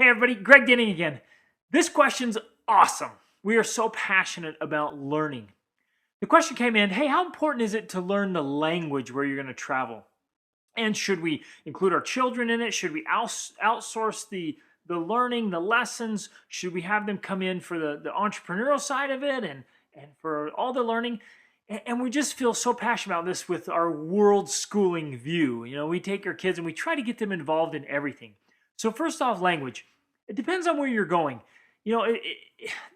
Hey everybody, Greg Denning again. This question's awesome. We are so passionate about learning. The question came in, hey, how important is it to learn the language where you're going to travel? And should we include our children in it? Should we outsource the learning, the lessons? Should we have them come in for the entrepreneurial side of it and for all the learning? And we just feel so passionate about this with our world schooling view. You know, we take our kids and we try to get them involved in everything. So first off, language. It depends on where you're going. You know,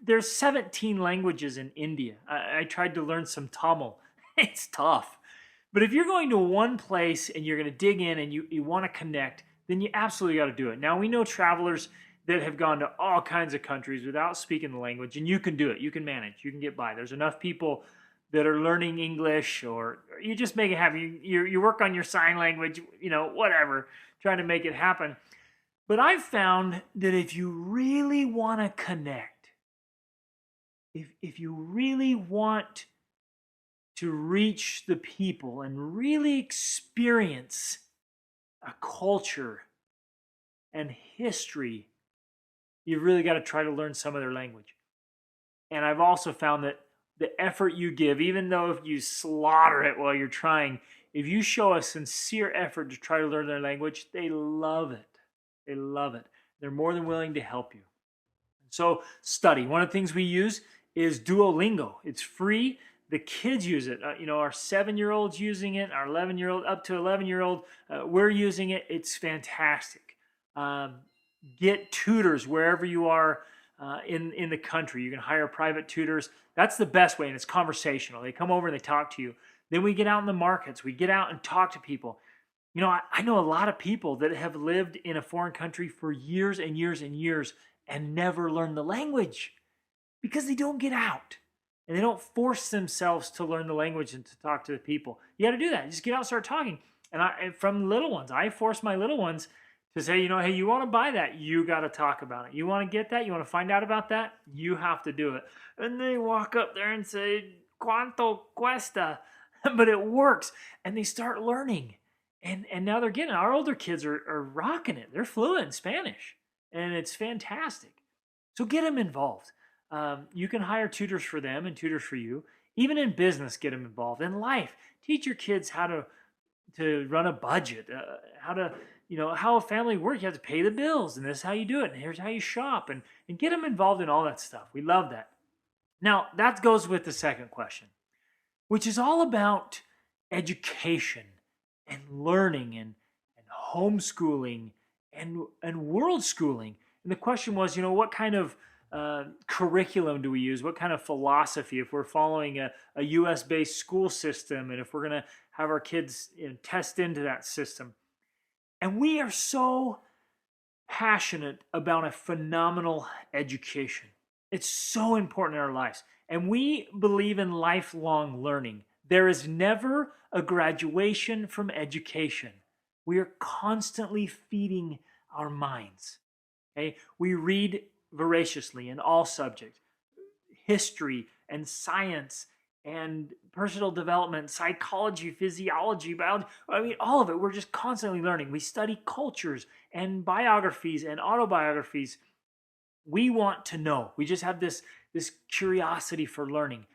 there's 17 languages in India. I tried to learn some Tamil. It's tough. But if you're going to one place and you're going to dig in and you want to connect, then you absolutely got to do it. Now, we know travelers that have gone to all kinds of countries without speaking the language, and you can do it. You can manage. You can get by. There's enough people that are learning English, or you just make it happen. You work on your sign language, you know, whatever, trying to make it happen. But I've found that if you really want to connect, if you really want to reach the people and really experience a culture and history, you've really got to try to learn some of their language. And I've also found that the effort you give, even though if you slaughter it while you're trying, if you show a sincere effort to try to learn their language, they love it. They love it. They're more than willing to help you. So study. One of the things we use is Duolingo. It's free. The kids use it. You know, our 7-year-old's using it. Our 11-year-old, up to 11-year-old, we're using it. It's fantastic. Get tutors wherever you are in the country. You can hire private tutors. That's the best way, and it's conversational. They come over and they talk to you. Then we get out in the markets. We get out and talk to people. You know, I know a lot of people that have lived in a foreign country for years and years and years and never learned the language because they don't get out and they don't force themselves to learn the language and to talk to the people. You got to do that. Just get out and start talking. And from little ones, I force my little ones to say, you know, hey, you want to buy that? You got to talk about it. You want to get that? You want to find out about that? You have to do it. And they walk up there and say, ¿Cuánto cuesta? But it works. And they start learning. And now they're getting it. Our older kids are rocking it. They're fluent in Spanish, and it's fantastic. So get them involved. You can hire tutors for them and tutors for you. Even in business, get them involved. In life, teach your kids how to run a budget, how to, you know, how a family works. You have to pay the bills, and this is how you do it, and here's how you shop, and get them involved in all that stuff. We love that. Now, that goes with the second question, which is all about education and learning and homeschooling and world schooling. And the question was, you know, what kind of curriculum do we use? What kind of philosophy? If we're following a US based school system, and if we're going to have our kids, you know, test into that system. And we are so passionate about a phenomenal education. It's so important in our lives. And we believe in lifelong learning. There is never a graduation from education. We are constantly feeding our minds. Okay? We read voraciously in all subjects, history and science and personal development, psychology, physiology, biology. I mean, all of it. We're just constantly learning. We study cultures and biographies and autobiographies. We want to know. We just have this curiosity for learning.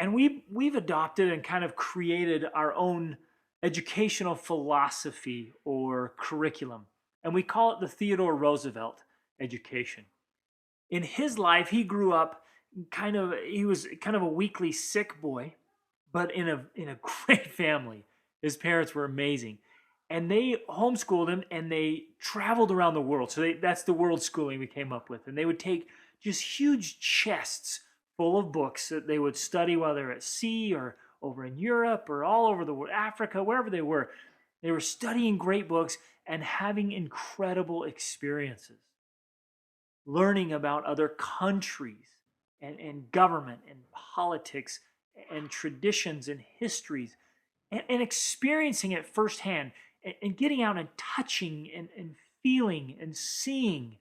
And we've adopted and kind of created our own educational philosophy or curriculum. And we call it the Theodore Roosevelt education. In his life, he grew up he was kind of a weakly sick boy, but in a great family. His parents were amazing. And they homeschooled him and they traveled around the world. So that's the world schooling we came up with. And they would take just huge chests full of books that they would study while they're at sea or over in Europe or all over the world, Africa, wherever they were. They were studying great books and having incredible experiences, learning about other countries and government and politics and traditions and histories and experiencing it firsthand and getting out and touching and feeling and seeing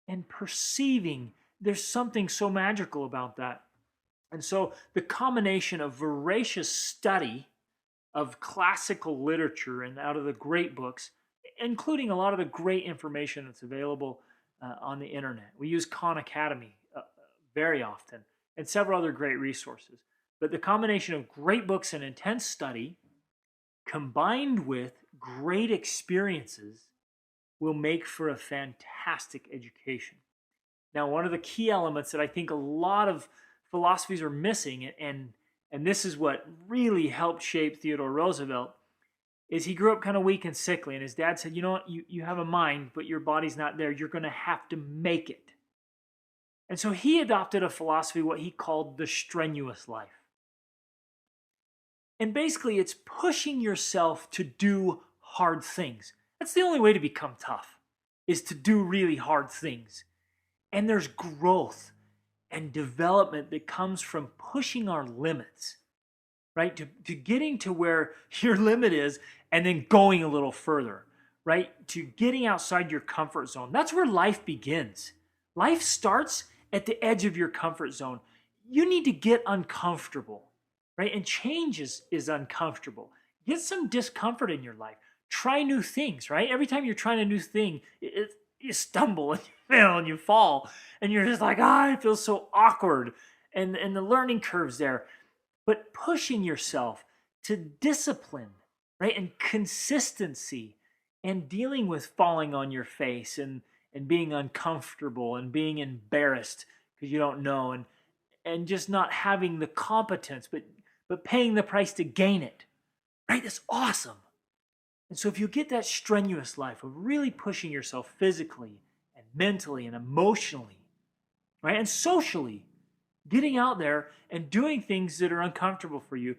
and perceiving. There's something so magical about that. And so the combination of voracious study of classical literature and out of the great books, including a lot of the great information that's available on the internet. We use Khan Academy very often, and several other great resources. But the combination of great books and intense study combined with great experiences will make for a fantastic education. Now, one of the key elements that I think a lot of philosophies are missing, and this is what really helped shape Theodore Roosevelt, is he grew up kind of weak and sickly, and his dad said, you know what, you have a mind, but your body's not there. You're going to have to make it. And so he adopted a philosophy, what he called the strenuous life. And basically, it's pushing yourself to do hard things. That's the only way to become tough, is to do really hard things. And there's growth and development that comes from pushing our limits, right? To getting to where your limit is and then going a little further, right? To getting outside your comfort zone. That's where life begins. Life starts at the edge of your comfort zone. You need to get uncomfortable, right? And change is uncomfortable. Get some discomfort in your life. Try new things, right? Every time you're trying a new thing, you stumble and you fail and you fall. And you're just like, it feels so awkward. And the learning curve's there. But pushing yourself to discipline, right? And consistency and dealing with falling on your face and being uncomfortable and being embarrassed because you don't know and just not having the competence, but paying the price to gain it, right? That's awesome. And so if you get that strenuous life of really pushing yourself physically and mentally and emotionally, right? And socially, getting out there and doing things that are uncomfortable for you,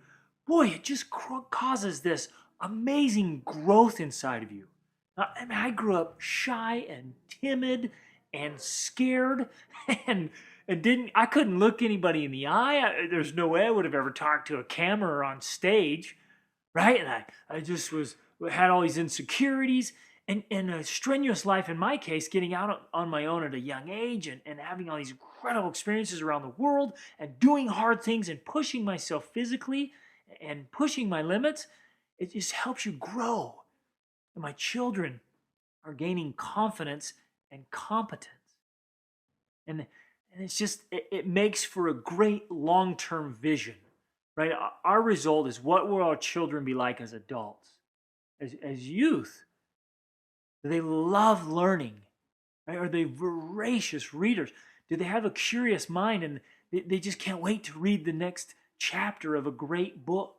boy, it just causes this amazing growth inside of you. I mean, I grew up shy and timid and scared and I couldn't look anybody in the eye. There's no way I would have ever talked to a camera or on stage, right? And I just had all these insecurities and a strenuous life, in my case, getting out on my own at a young age and having all these incredible experiences around the world and doing hard things and pushing myself physically and pushing my limits. It just helps you grow. And my children are gaining confidence and competence. And it's just, it makes for a great long-term vision, right? Our result is, what will our children be like as adults? As youth, do they love learning? Right? Are they voracious readers? Do they have a curious mind and they just can't wait to read the next chapter of a great book?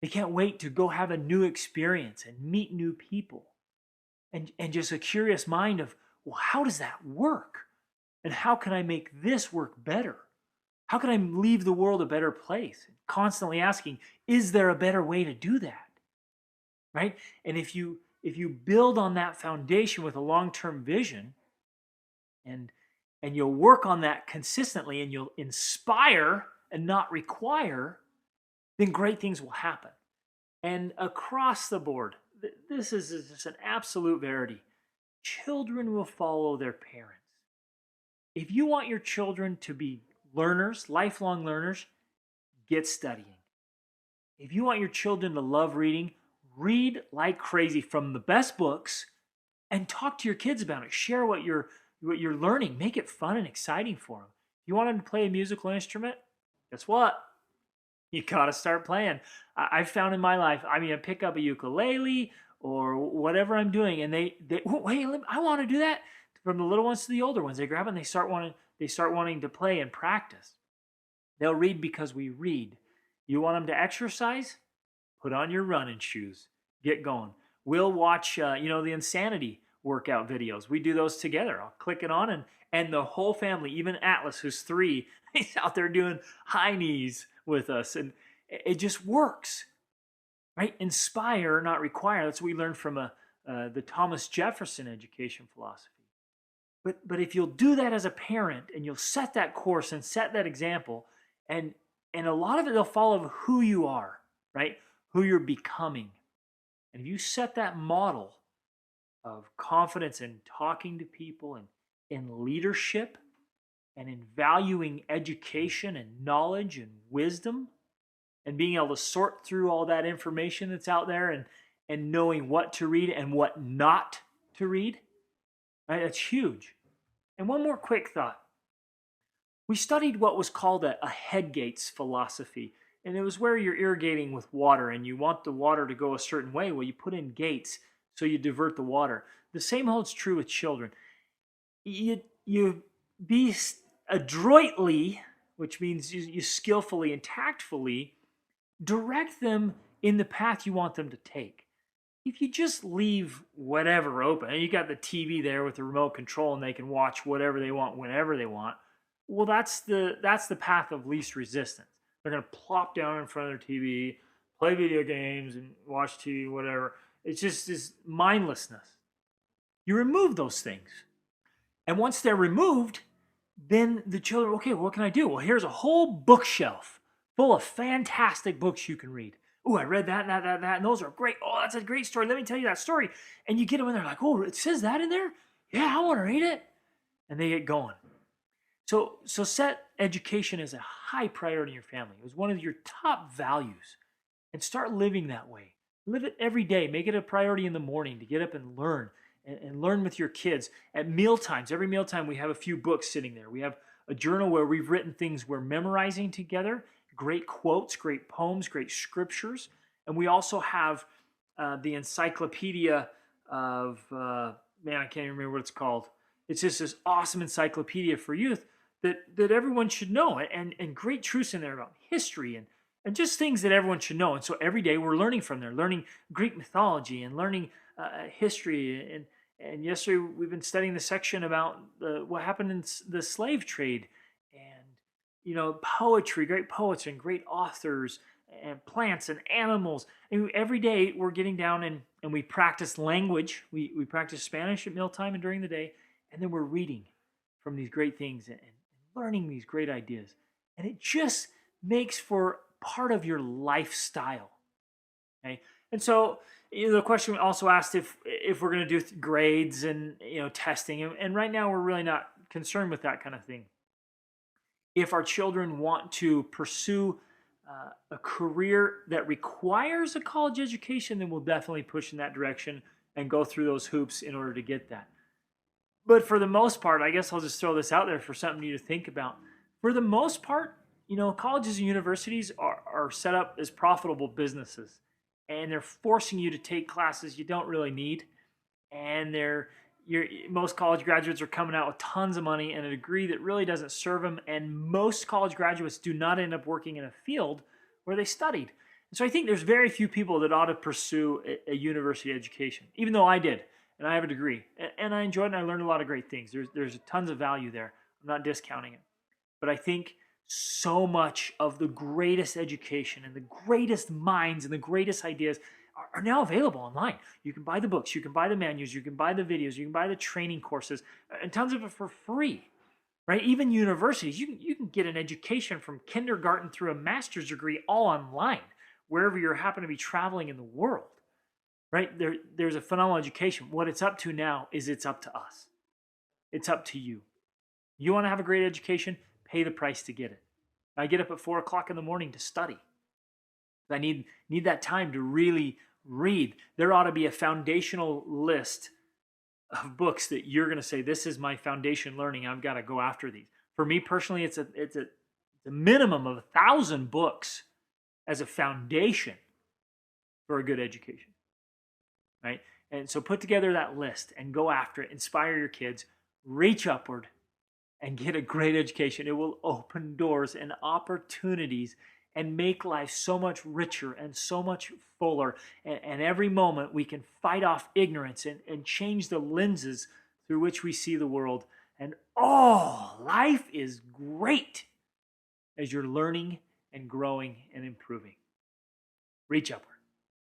They can't wait to go have a new experience and meet new people. And just a curious mind of, well, how does that work? And how can I make this work better? How can I leave the world a better place? Constantly asking, is there a better way to do that? Right? And if you build on that foundation with a long-term vision, and you'll work on that consistently, and you'll inspire and not require, then great things will happen. And across the board, this is just an absolute verity. Children will follow their parents. If you want your children to be learners, lifelong learners, get studying. If you want your children to love reading, read like crazy from the best books and talk to your kids about it. Share what you're learning. Make it fun and exciting for them. You want them to play a musical instrument? Guess what? You gotta start playing. I've found in my life, I pick up a ukulele or whatever I'm doing, and they wait, I want to do that. From the little ones to the older ones, they grab it and they start wanting to play and practice. They'll read because we read. You want them to exercise? Put on your running shoes. Get going. We'll watch, the Insanity workout videos. We do those together. I'll click it on, and the whole family, even Atlas, who's 3, he's out there doing high knees with us, and it just works, right? Inspire, not require. That's what we learned from the Thomas Jefferson education philosophy. But if you'll do that as a parent, and you'll set that course and set that example, and a lot of it, they'll follow who you are, right? Who you're becoming. And if you set that model of confidence in talking to people and in leadership and in valuing education and knowledge and wisdom and being able to sort through all that information that's out there and knowing what to read and what not to read, right? That's huge. And one more quick thought. We studied what was called a head gates philosophy. And it was where you're irrigating with water and you want the water to go a certain way. Well, you put in gates so you divert the water. The same holds true with children. You be adroitly, which means you skillfully and tactfully direct them in the path you want them to take. If you just leave whatever open, and you got the TV there with the remote control and they can watch whatever they want whenever they want, well, that's the path of least resistance. They're going to plop down in front of their TV, play video games and watch TV, whatever. It's just this mindlessness. You remove those things. And once they're removed, then the children, okay, what can I do? Well, here's a whole bookshelf full of fantastic books you can read. Oh, I read that, and those are great. Oh, that's a great story. Let me tell you that story. And you get them in there like, oh, it says that in there? Yeah, I want to read it. And they get going. So set education as a high priority in your family. It was one of your top values. And start living that way. Live it every day. Make it a priority in the morning to get up and learn. And learn with your kids. At meal times, every meal time we have a few books sitting there. We have a journal where we've written things we're memorizing together. Great quotes, great poems, great scriptures. And we also have the encyclopedia of, I can't even remember what it's called. It's just this awesome encyclopedia for youth that everyone should know, and great truths in there about history and just things that everyone should know. And so every day we're learning from there, learning Greek mythology and learning history. And yesterday we've been studying the section about what happened in the slave trade, and poetry, great poets and great authors, and plants and animals. And every day we're getting down and we practice language. We practice Spanish at mealtime and during the day, and then we're reading from these great things and learning these great ideas. And it just makes for part of your lifestyle. Okay? And so the question also asked if we're going to do grades and testing, and right now we're really not concerned with that kind of thing. If our children want to pursue a career that requires a college education, then we'll definitely push in that direction and go through those hoops in order to get that. But for the most part, I guess I'll just throw this out there for something you to think about. For the most part, colleges and universities are set up as profitable businesses, and they're forcing you to take classes you don't really need, and most college graduates are coming out with tons of money and a degree that really doesn't serve them, and most college graduates do not end up working in a field where they studied. And so I think there's very few people that ought to pursue a university education, even though I did, and I have a degree, and I enjoyed it, and I learned a lot of great things. There's tons of value there. I'm not discounting it. But I think so much of the greatest education and the greatest minds and the greatest ideas are now available online. You can buy the books, you can buy the manuals, you can buy the videos, you can buy the training courses, and tons of it for free, right? Even universities, you can get an education from kindergarten through a master's degree all online, wherever you happen to be traveling in the world, right? There's a phenomenal education. What it's up to now is it's up to us. It's up to you. You want to have a great education? Pay the price to get it. I get up at 4 o'clock in the morning to study. I need that time to really read. There ought to be a foundational list of books that you're going to say, this is my foundation learning. I've got to go after these. For me personally, it's a minimum of 1,000 books as a foundation for a good education, right? And so put together that list and go after it. Inspire your kids. Reach upward and get a great education. It will open doors and opportunities and make life so much richer and so much fuller. And every moment we can fight off ignorance and change the lenses through which we see the world. And life is great as you're learning and growing and improving. Reach upward.